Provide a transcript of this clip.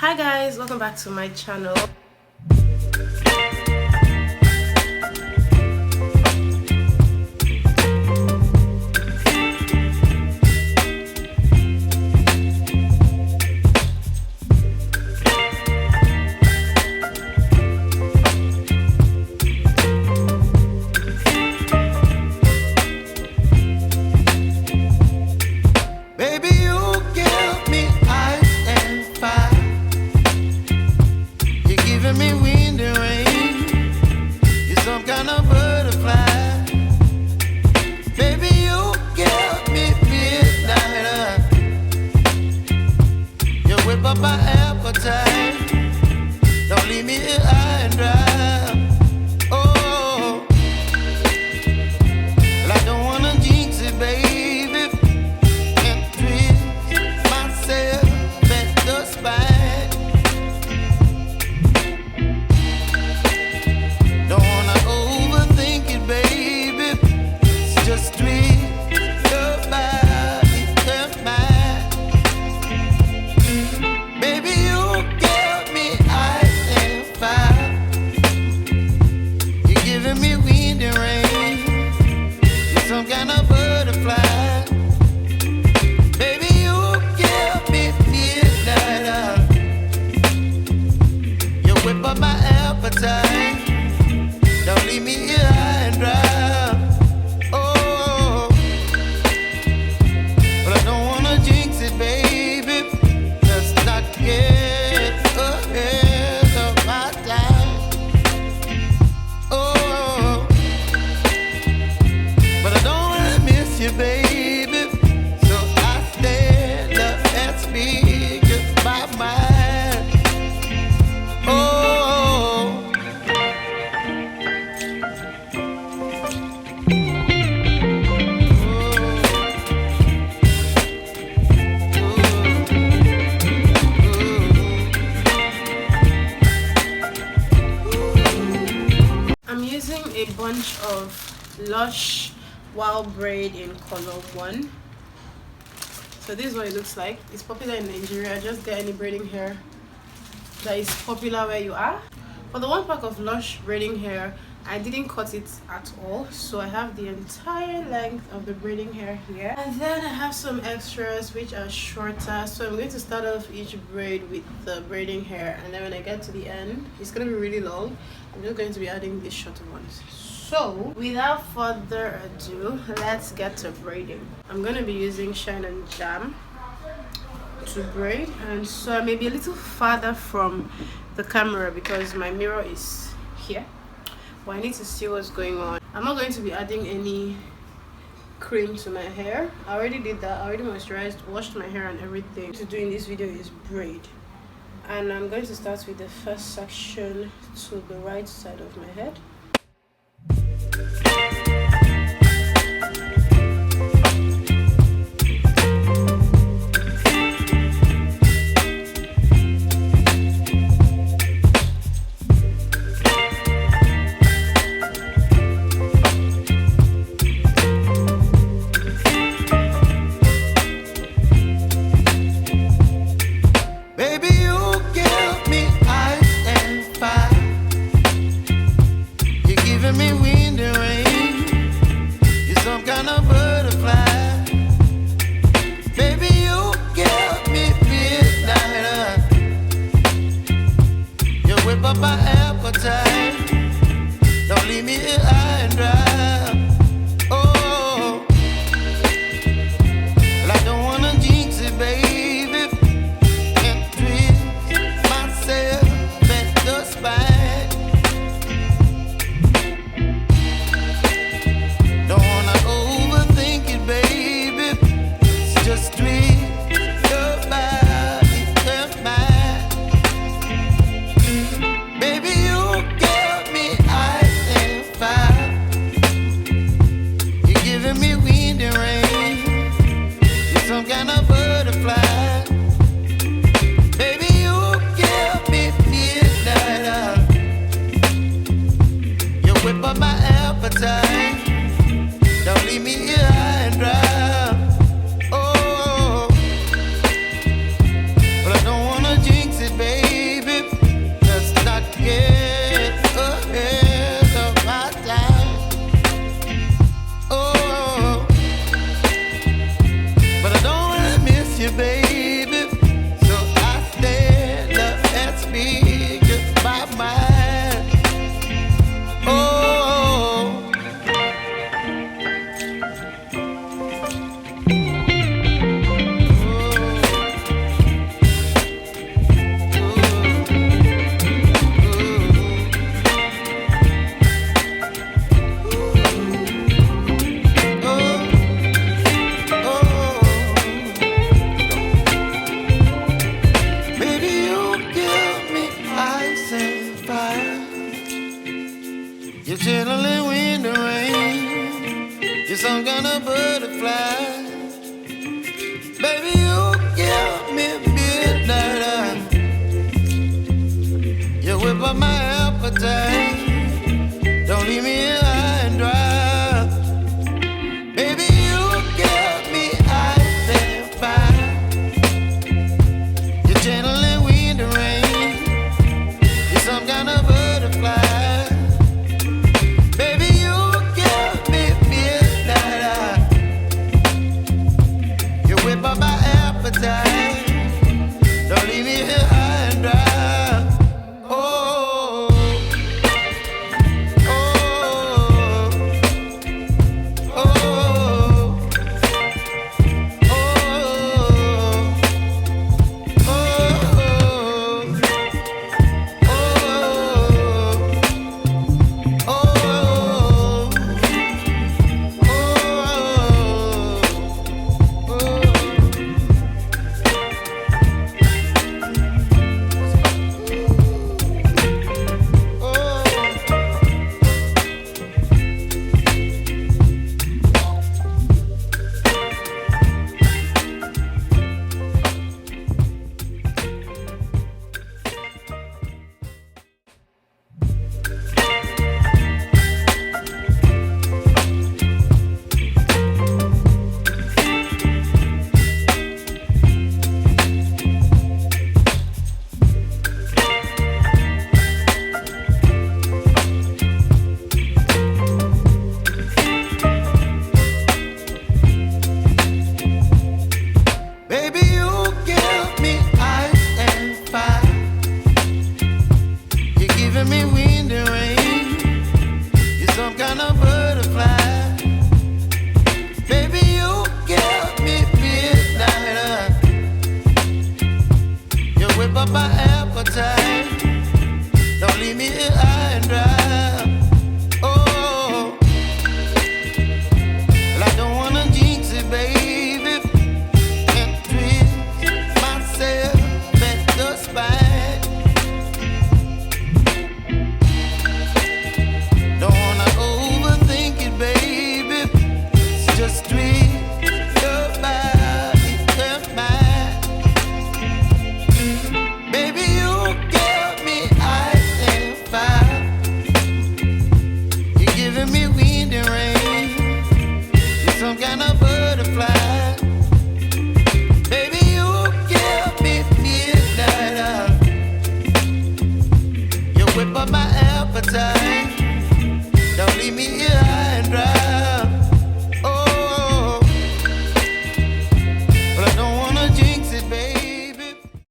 Hi guys, welcome back to my channel. My appetite, don't leave me here high and dry. Oh, well, I don't wanna jinx it, baby, and twist myself at the spine. Don't wanna overthink it, baby, it's just twist your body and mine. Some kind of butterfly. Baby, you give me midnight. You whip up my appetite. Don't leave me here high and dry. Oh, but I don't wanna jinx it, baby. Let's not get ahead of my time. Oh, you, baby, so I stand up and speak my mind. Oh, I'm using a bunch of Lush wild braid in color 1. So this is what it looks like. It's popular in Nigeria. Just get any braiding hair that is popular where you are. For the 1 pack of Lush braiding hair, I didn't cut it at all, so I have the entire length of the braiding hair here, and then I have some extras which are shorter. So I'm going to start off each braid with the braiding hair, and then when I get to the end, it's going to be really long. I'm just going to be adding these shorter ones. So without further ado, let's get to braiding. I'm going to be using Shine and Jam to braid, and so I may be a little farther from the camera because my mirror is here, but I need to see what's going on. I'm not going to be adding any cream to my hair. I already did that. I already moisturized, washed my hair and everything. What to do in this video is braid, and I'm going to start with the first section to the right side of my head. My appetite, don't leave me here high and dry. Oh, well, I don't wanna jinx it, baby, and twist myself at the spine. Don't wanna overthink it, baby, it's just twist your body and mine. Baby, up my appetite. Don't leave me here high and dry. Baby, you give me ice and fire. You're gentle in wind and rain. You're some kind of butterfly. Baby, you give me midnight. You whip up my appetite. Don't leave me here high and dry. Oh, oh, oh, oh, baby, you give me ice and fire. You're giving me wind and rain. You're some kind of butterfly. Baby, you give me midnight. You whip up my appetite. Don't leave me here high